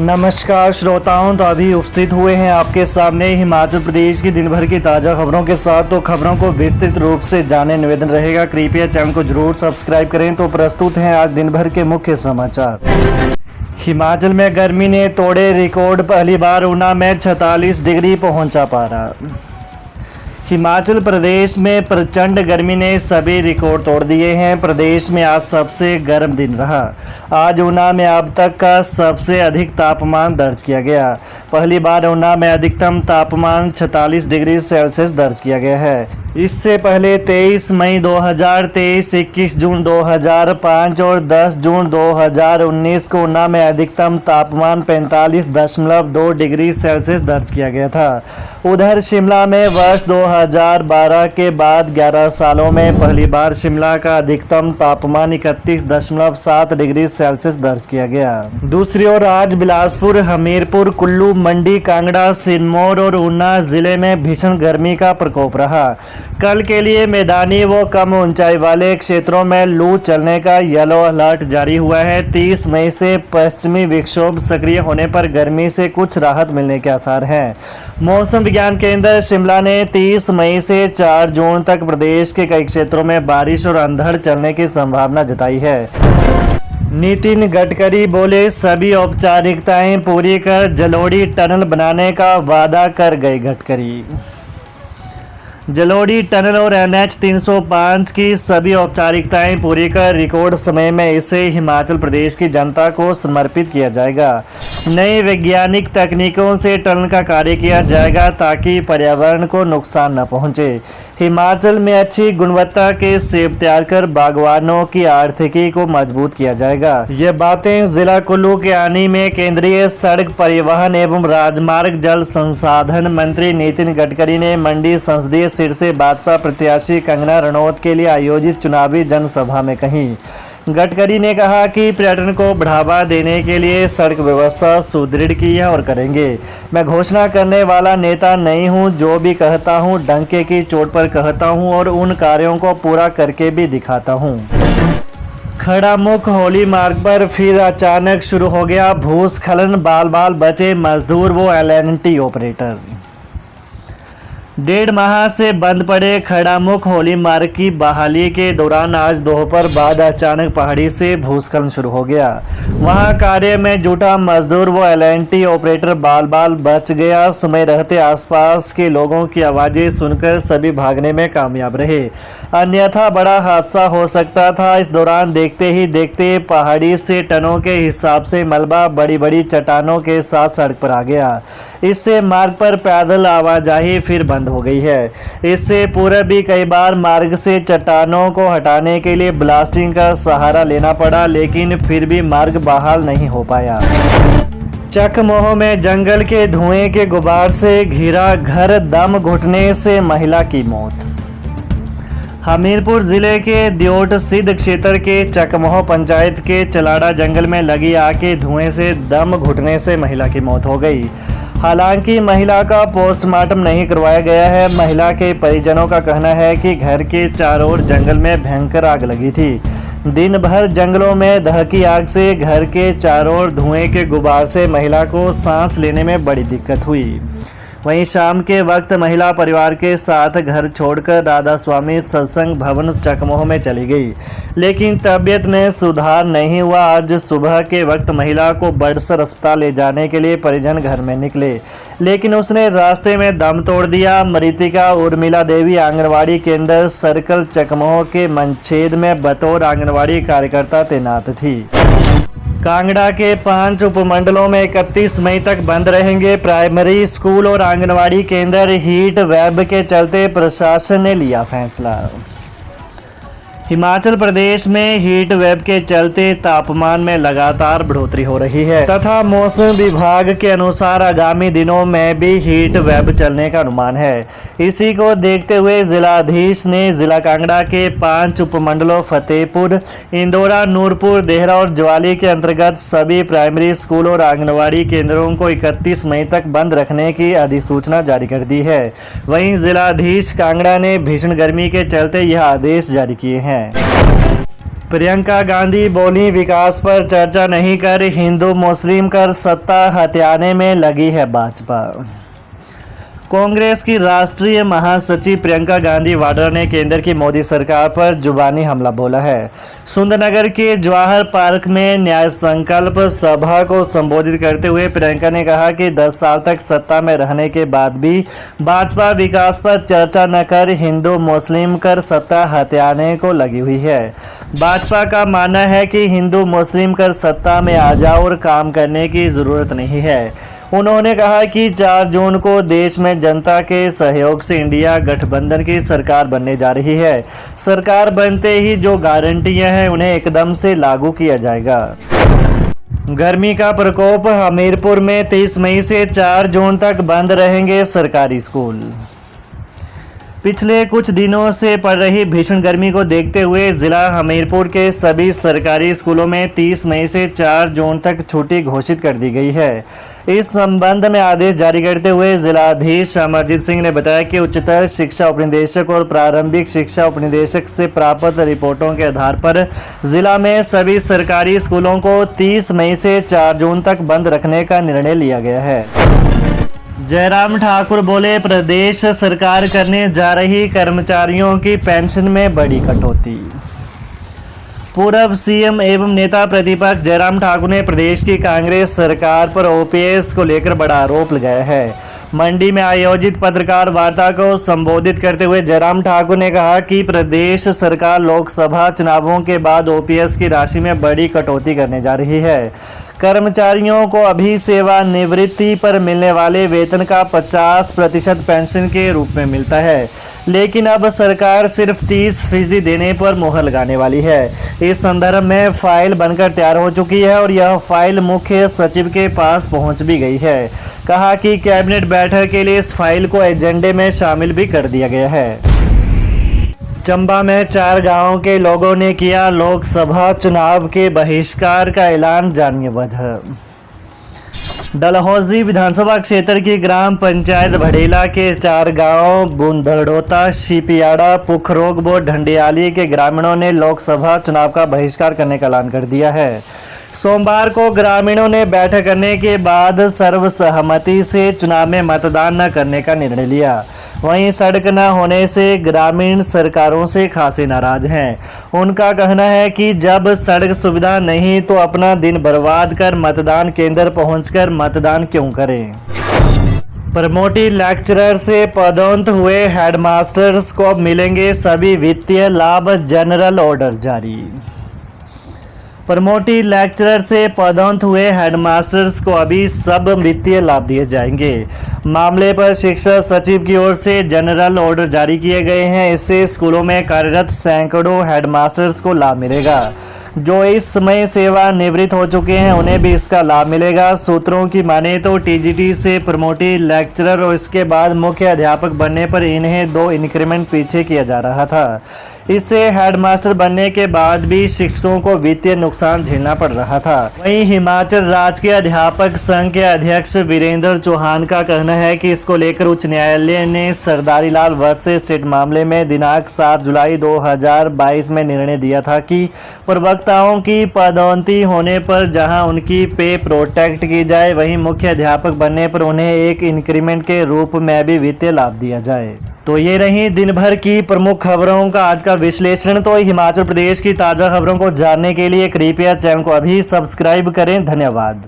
नमस्कार श्रोताओं, तो अभी उपस्थित हुए हैं आपके सामने हिमाचल प्रदेश की दिन भर की ताज़ा खबरों के साथ। तो खबरों को विस्तृत रूप से जाने निवेदन रहेगा, कृपया चैनल को जरूर सब्सक्राइब करें। तो प्रस्तुत हैं आज दिन भर के मुख्य समाचार। हिमाचल में गर्मी ने तोड़े रिकॉर्ड, पहली बार ऊना में 46 डिग्री पहुंचा पारा। हिमाचल प्रदेश में प्रचंड गर्मी ने सभी रिकॉर्ड तोड़ दिए हैं। प्रदेश में आज सबसे गर्म दिन रहा। आज ऊना में अब तक का सबसे अधिक तापमान दर्ज किया गया। पहली बार ऊना में अधिकतम तापमान 46 डिग्री सेल्सियस दर्ज किया गया है। इससे पहले 23 मई 2023, 21 जून 2005 और 10 जून 2019 को ऊना में अधिकतम तापमान 45.2 डिग्री सेल्सियस दर्ज किया गया था। उधर शिमला में वर्ष 2012 के बाद 11 सालों में पहली बार शिमला का अधिकतम तापमान 31.7 डिग्री सेल्सियस दर्ज किया गया। दूसरी ओर आज बिलासपुर, हमीरपुर, कुल्लू, मंडी, कांगड़ा, सिरमौर और ऊना जिले में भीषण गर्मी का प्रकोप रहा। कल के लिए मैदानी व कम ऊंचाई वाले क्षेत्रों में लू चलने का येलो अलर्ट जारी हुआ है। 30 मई से पश्चिमी विक्षोभ सक्रिय होने पर गर्मी से कुछ राहत मिलने के आसार हैं। मौसम विज्ञान केंद्र शिमला ने 30 मई से 4 जून तक प्रदेश के कई क्षेत्रों में बारिश और अंधड़ चलने की संभावना जताई है। नितिन गडकरी बोले, सभी औपचारिकताएं पूरी कर जलोड़ी टनल बनाने का वादा कर गए गडकरी। जलोड़ी टनल और NH 305 की सभी औपचारिकताएं पूरी कर रिकॉर्ड समय में इसे हिमाचल प्रदेश की जनता को समर्पित किया जाएगा। नई वैज्ञानिक तकनीकों से टनल का कार्य किया जाएगा ताकि पर्यावरण को नुकसान न पहुंचे। हिमाचल में अच्छी गुणवत्ता के सेब तैयार कर बागवानों की आर्थिकी को मजबूत किया जाएगा। ये बातें जिला कुल्लू के आनी में केंद्रीय सड़क परिवहन एवं राजमार्ग जल संसाधन मंत्री नितिन गडकरी ने मंडी संसदीय सीट से भाजपा प्रत्याशी कंगना रनौत के लिए आयोजित चुनावी जनसभा में कही। गडकरी ने कहा कि पर्यटन को बढ़ावा देने के लिए सड़क व्यवस्था सुदृढ़ की है और करेंगे। मैं घोषणा करने वाला नेता नहीं हूं, जो भी कहता हूं डंके की चोट पर कहता हूं और उन कार्यों को पूरा करके भी दिखाता हूं। खड़ामुख होली मार्ग पर फिर अचानक शुरू हो गया भूस्खलन, बाल बाल बचे मजदूर व LNT ऑपरेटर। 1.5 माह से बंद पड़े खड़ामुख होली मार्ग की बहाली के दौरान आज दोपहर बाद अचानक पहाड़ी से भूस्खलन शुरू हो गया। वहां कार्य में जुटा मजदूर व LNT ऑपरेटर बाल बाल बच गया। समय रहते आसपास के लोगों की आवाजें सुनकर सभी भागने में कामयाब रहे, अन्यथा बड़ा हादसा हो सकता था। इस दौरान देखते ही देखते पहाड़ी से टनों के हिसाब से मलबा बड़ी बड़ी चट्टानों के साथ सड़क पर आ गया। इससे मार्ग पर पैदल आवाजाही फिर बंद हो गई है। इससे पूर्व भी कई बार मार्ग से चट्टानों को हटाने के लिए ब्लास्टिंग का सहारा लेना पड़ा, लेकिन फिर भी मार्ग बहाल नहीं हो पाया। चकमोह में जंगल के धुएं के गुबार से घिरा घर, दम घुटने से महिला की मौत। हमीरपुर जिले के दियोट सिद्ध क्षेत्र के चकमोह पंचायत के चलाड़ा जंगल में लगी आग के धुएं से दम घुटने से महिला की मौत हो गई। हालांकि महिला का पोस्टमार्टम नहीं करवाया गया है। महिला के परिजनों का कहना है कि घर के चारों ओर जंगल में भयंकर आग लगी थी। दिन भर जंगलों में दहकी आग से घर के चारों ओर धुएं के गुबार से महिला को सांस लेने में बड़ी दिक्कत हुई। वहीं शाम के वक्त महिला परिवार के साथ घर छोड़कर राधा स्वामी सत्संग भवन चकमोह में चली गई, लेकिन तबीयत में सुधार नहीं हुआ। आज सुबह के वक्त महिला को बड़सर अस्पताल ले जाने के लिए परिजन घर में निकले, लेकिन उसने रास्ते में दम तोड़ दिया। मृतिका उर्मिला देवी आंगनवाड़ी केंद्र सर्कल चकमोह के मनछेद में बतौर आंगनवाड़ी कार्यकर्ता तैनात थी। कांगड़ा के 5 उपमंडलों में 31 मई तक बंद रहेंगे प्राइमरी स्कूल और आंगनवाड़ी केंद्र। हीट वेव के चलते प्रशासन ने लिया फैसला। हिमाचल प्रदेश में हीट वेव के चलते तापमान में लगातार बढ़ोतरी हो रही है तथा मौसम विभाग के अनुसार आगामी दिनों में भी हीट वेव चलने का अनुमान है। इसी को देखते हुए जिलाधीश ने जिला कांगड़ा के 5 उपमंडलों फतेहपुर, इंदौरा, नूरपुर, देहरा और ज्वाली के अंतर्गत सभी प्राइमरी स्कूल और आंगनवाड़ी केंद्रों को 31 मई तक बंद रखने की अधिसूचना जारी कर दी है। वहीं जिलाधीश कांगड़ा ने भीषण गर्मी के चलते यह आदेश जारी किए हैं। प्रियंका गांधी बोली, विकास पर चर्चा नहीं कर हिंदू मुस्लिम कर सत्ता हथियाने में लगी है भाजपा। कांग्रेस की राष्ट्रीय महासचिव प्रियंका गांधी वाड्रा ने केंद्र की मोदी सरकार पर जुबानी हमला बोला है। सुंदरनगर के जवाहर पार्क में न्याय संकल्प सभा को संबोधित करते हुए प्रियंका ने कहा कि 10 साल तक सत्ता में रहने के बाद भी भाजपा विकास पर चर्चा न कर हिंदू मुस्लिम कर सत्ता हथियाने को लगी हुई है। भाजपा का मानना है कि हिंदू मुस्लिम कर सत्ता में आ जाओ और काम करने की जरूरत नहीं है। उन्होंने कहा कि 4 जून को देश में जनता के सहयोग से इंडिया गठबंधन की सरकार बनने जा रही है। सरकार बनते ही जो गारंटियां हैं उन्हें एकदम से लागू किया जाएगा। गर्मी का प्रकोप, हमीरपुर में 30 मई से 4 जून तक बंद रहेंगे सरकारी स्कूल। पिछले कुछ दिनों से पड़ रही भीषण गर्मी को देखते हुए जिला हमीरपुर के सभी सरकारी स्कूलों में 30 मई से 4 जून तक छुट्टी घोषित कर दी गई है। इस संबंध में आदेश जारी करते हुए जिलाधीश अमरजीत सिंह ने बताया कि उच्चतर शिक्षा उपनिदेशक और प्रारंभिक शिक्षा उपनिदेशक से प्राप्त रिपोर्टों के आधार पर जिला में सभी सरकारी स्कूलों को 30 मई से 4 जून तक बंद रखने का निर्णय लिया गया है। जयराम ठाकुर बोले, प्रदेश सरकार करने जा रही कर्मचारियों की पेंशन में बड़ी कटौती। पूर्व सीएम एवं नेता प्रतिपक्ष जयराम ठाकुर ने प्रदेश की कांग्रेस सरकार पर ओपीएस को लेकर बड़ा आरोप लगाया है। मंडी में आयोजित पत्रकार वार्ता को संबोधित करते हुए जयराम ठाकुर ने कहा कि प्रदेश सरकार लोकसभा चुनावों के बाद ओपीएस की राशि में बड़ी कटौती करने जा रही है। कर्मचारियों को अभी सेवानिवृत्ति पर मिलने वाले वेतन का 50% पेंशन के रूप में मिलता है, लेकिन अब सरकार सिर्फ 30% देने पर मुहर लगाने वाली है। इस संदर्भ में फाइल बनकर तैयार हो चुकी है और यह फाइल मुख्य सचिव के पास पहुंच भी गई है। कहा कि कैबिनेट बैठक के लिए इस फाइल को एजेंडे में शामिल भी कर दिया गया है। चंबा में 4 गांवों के लोगों ने किया लोकसभा चुनाव के बहिष्कार का ऐलान, जानिए वजह। डलहौजी विधानसभा क्षेत्र की ग्राम पंचायत भड़ेला के 4 गांव बुंदड़ोता, शिपियाड़ा, पुखरोग व ढंडियाली के ग्रामीणों ने लोकसभा चुनाव का बहिष्कार करने का ऐलान कर दिया है। सोमवार को ग्रामीणों ने बैठक करने के बाद सर्वसहमति से चुनाव में मतदान न करने का निर्णय लिया। वहीं सड़क न होने से ग्रामीण सरकारों से खासे नाराज हैं। उनका कहना है कि जब सड़क सुविधा नहीं तो अपना दिन बर्बाद कर मतदान केंद्र पहुंचकर मतदान क्यों करें। प्रमोटी लेक्चरर से पदोन्नत हुए हेडमास्टर्स को अब मिलेंगे सभी वित्तीय लाभ, जनरल ऑर्डर जारी। प्रमोटी लेक्चरर से पदोन्नत हुए हेडमास्टर्स को अभी सब वित्तीय लाभ दिए जाएंगे। मामले पर शिक्षा सचिव की ओर से जनरल ऑर्डर जारी किए गए हैं। इससे स्कूलों में कार्यरत सैकड़ों हेडमास्टर्स को लाभ मिलेगा। जो इस समय सेवानिवृत्त हो चुके हैं उन्हें भी इसका लाभ मिलेगा। सूत्रों की माने तो टीजीटी से प्रमोटी लेक्चरर और इसके बाद मुख्य अध्यापक बनने पर इन्हें 2 इंक्रीमेंट पीछे किया जा रहा था। इससे हेडमास्टर बनने के बाद भी शिक्षकों को वित्तीय नुकसान झेलना पड़ रहा था। वहीं हिमाचल राज्य के अध्यापक संघ के अध्यक्ष वीरेंद्र चौहान का कहना है कि इसको लेकर उच्च न्यायालय ने सरदारी लाल वर्सेस स्टेट मामले में दिनांक 7 जुलाई 2022 में निर्णय दिया था कि प्रवक्ताओं की पदोन्नति होने पर जहां उनकी पे प्रोटेक्ट की जाए, वहीं मुख्य अध्यापक बनने पर उन्हें एक इंक्रीमेंट के रूप में भी वित्तीय लाभ दिया जाए। तो ये रही दिन भर की प्रमुख खबरों का आज का विश्लेषण। तो हिमाचल प्रदेश की ताज़ा खबरों को जानने के लिए कृपया चैनल को अभी सब्सक्राइब करें। धन्यवाद।